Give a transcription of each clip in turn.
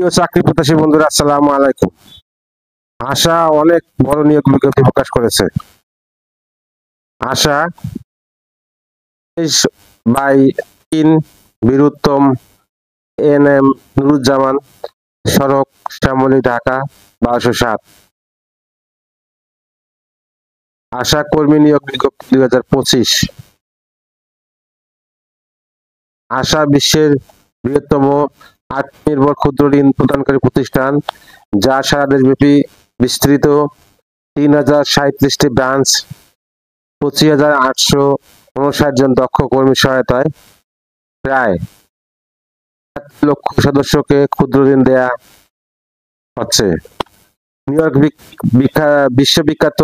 প্রিয় চাকরি প্রত্যাশী বন্ধুরা, আসসালামু আলাইকুম। আশা অনেক বড় নিয়োগ বিজ্ঞপ্তি প্রকাশ করেছে। আশা 23/3 বীরুত্তম এনএম নুরুজ্জামান, সড়ক, শ্যামলী, ঢাকা 1207। আশা কর্মী নিয়োগ বিজ্ঞপ্তি 2025। আশা বিশ্বের বৃহত্তম আত্মনির্ভর ক্ষুদ্র ঋণ প্রদানকারী প্রতিষ্ঠান, যা সারা দেশব্যাপী বিস্তৃত। 3037টি ব্রাঞ্চ, 25,859 জন দক্ষ কর্মী সহায়তায় প্রায় 7 লক্ষ সদস্যকে ক্ষুদ্র ঋণ দেয়া হচ্ছে। নিউ ইয়র্ক বিশ্ববিখ্যাত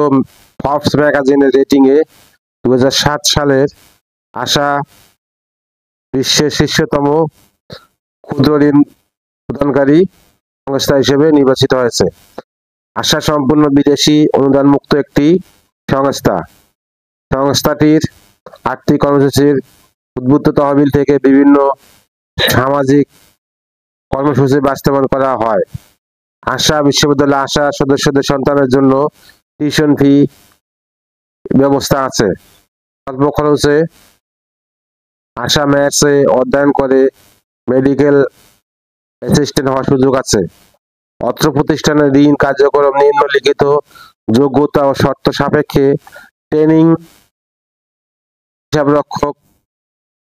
ফর্বস ম্যাগাজিনের রেটিং এ 2007 সালের আশা বিশ্বের শীর্ষতম ক্ষুদ্র ঋণ প্রদানকারী সংস্থা হিসেবে নির্বাচিত হয়েছে। আশা সম্পূর্ণ বিদেশি অনুদানমুক্ত একটি সংস্থা। সংস্থাটির আর্থিক কর্মসূচির উদ্বুদ্ধ তহবিল থেকে বিভিন্ন সামাজিক কর্মসূচি বাস্তবায়ন করা হয়। আশা বিশ্ববিদ্যালয়ে আশা সদস্যদের সন্তানের জন্য টিউশন ফি ব্যবস্থা আছে। অল্প খরচে আশা ম্যাথসে অধ্যয়ন করে মেডিকেল অ্যাসিস্ট্যান্ট হওয়ার সুযোগ আছে। অত্র প্রতিষ্ঠানের ঋণ কার্যক্রম নিম্নলিখিত যোগ্যতা ও শর্ত সাপেক্ষে ট্রেনিং হিসাবরক্ষক,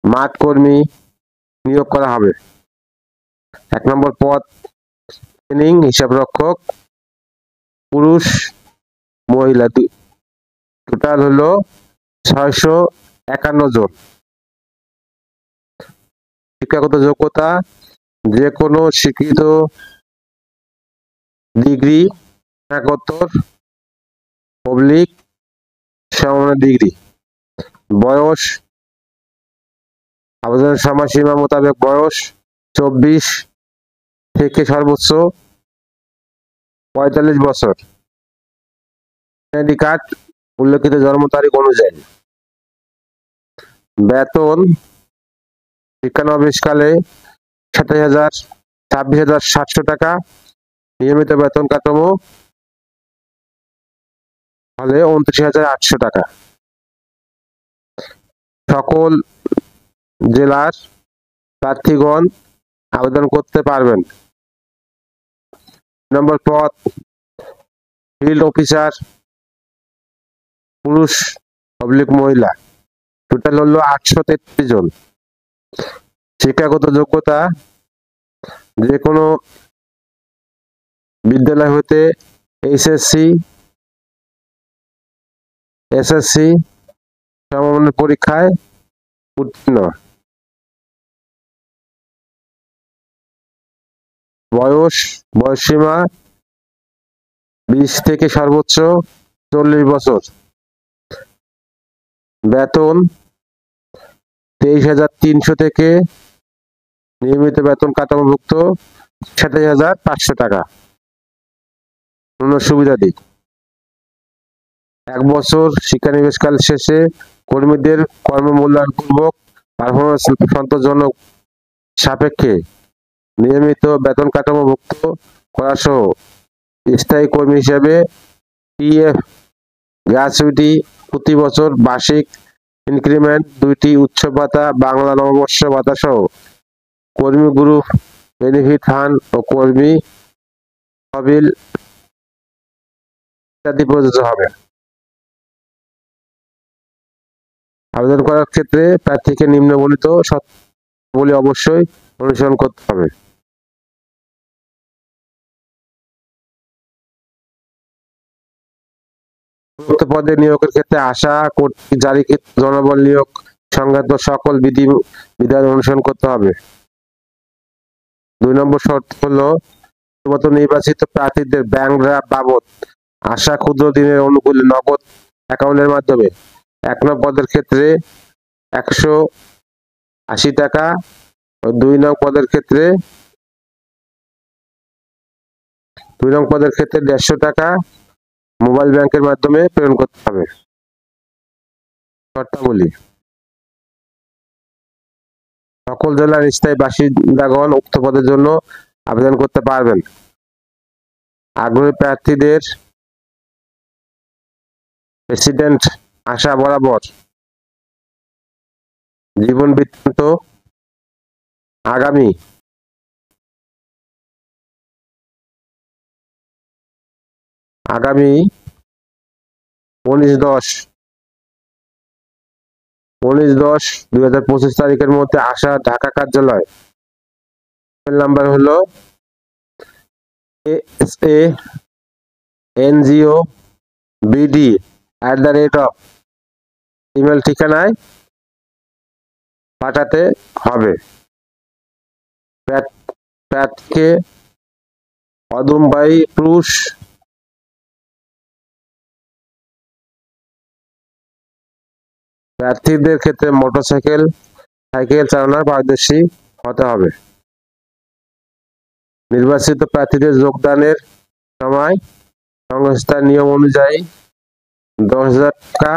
মাঠ কর্মী নিয়োগ করা হবে। 1 নম্বর পদ ট্রেনিং হিসাবরক্ষক, পুরুষ মহিলা টোটাল হলো 651 জন। শিক্ষাগত যোগ্যতা যে কোনো স্বীকৃত ডিগ্রি, স্নাতকোত্তর, পাবলিক সমমানের ডিগ্রি। বয়স, আবেদনের সময়সীমা মোতাবেক বয়স 24 থেকে সর্বোচ্চ 45 বছর। আইডি কার্ড উল্লেখিত জন্ম তারিখ অনুযায়ী। বেতন শিক্ষানবিশকালে 26,700 টাকা। নিয়মিত বেতন কাঠামো হলে 29,800 টাকা। সকল জেলার প্রার্থীগণ আবেদন করতে পারবেন। নম্বর পদ ফিল্ড অফিসার, পুরুষ পাবলিক মহিলা টোটাল হলো 833 জন। শিক্ষাগত যোগ্যতা যে কোনো বিদ্যালয় হতে এইচএসসি, এসএসসি সমমানের পরীক্ষায় উত্তীর্ণ। বয়সসীমা 20 থেকে সর্বোচ্চ 40 বছর। বেতন 23,300 থেকে নিয়মিত বেতন কাঠামোভুক্ত 27,500 টাকা। সুবিধাদি 1 বছর শিক্ষানিবেশকাল শেষে কর্মীদের কর্মমূল্যায়ন পূর্বক পারফরমেন্স সন্তোষজনক সাপেক্ষে নিয়মিত বেতন কাঠামোভুক্ত করা সহ স্থায়ী কর্মী হিসেবে পিএফ, গ্র্যাচুইটি, প্রতি বছর বার্ষিক ইনক্রিমেন্ট, 2টি উৎসব ভাতা, বাংলা নববর্ষ ভাতা সহ কর্মী গ্রুপ বেনিফিট ফান্ড ও কর্মী তহবিল ইত্যাদি প্রযোজ্য হবে। আবেদন করার ক্ষেত্রে প্রার্থীকে নিম্নবর্ণিত শর্তাবলী অবশ্যই অনুসরণ করতে হবে। উক্ত পদে নিয়োগের ক্ষেত্রে আশা কর্তৃক জারিকৃত জনবল নিয়োগ সংক্রান্ত সকল বিধান অনুসরণ করতে হবে। 2 নম্বর শর্ত হলো শুধুমাত্র নির্বাচিত প্রার্থীদের ব্যাংক ড্রাফট বাবদ আশা ক্ষুদ্র ঋণের অনুকূলে নগদ অ্যাকাউন্টের মাধ্যমে 1 নং পদের ক্ষেত্রে 180 টাকা ও 2 নং পদের ক্ষেত্রে 150 টাকা মোবাইল ব্যাংকের মাধ্যমে প্রেরণ করতে হবে। শর্তাবলী সকল জেলার স্থায়ী বাসিন্দাগণ উক্ত পদের জন্য আবেদন করতে পারবেন। আগ্রহী প্রার্থীদের প্রেসিডেন্ট আশা বরাবর জীবন বৃত্তান্ত আগামী 19/10/2025 তারিখের মধ্যে আশা ঢাকা কার্যালয়। মোবাইল নাম্বার হলো ASANGOBD@, ইমেল ঠিকানায় পাঠাতে হবে। প্রার্থীকে অদম্যবাহী পুরুষ প্রার্থীদের ক্ষেত্রে মোটরসাইকেল সাইকেল চালানোর পারদর্শী হতে হবে। নির্বাচিত প্রার্থীদের যোগদানের সময় সংস্থার নিয়ম অনুযায়ী 10,000 টাকা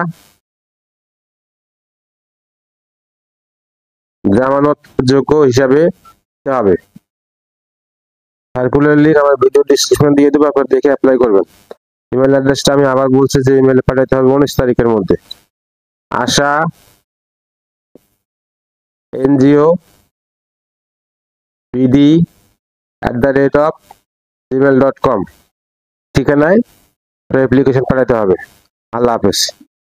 জামানত যোগ্য হিসাবে দিতে হবে। সার্কুলার লিংক আমার ভিডিও ডেসক্রিপশন দিয়ে দেবো, আপনারা দেখে অ্যাপ্লাই করবেন। ইমেল অ্যাড্রেসটা আমি আবার বলছি যে ইমেলে পাঠাতে হবে 19 তারিখের মধ্যে। আশা NGOBD@gmail.com ঠিকানায় অ্যাপ্লিকেশন পাঠাতে হবে। আল্লাহ হাফেজ।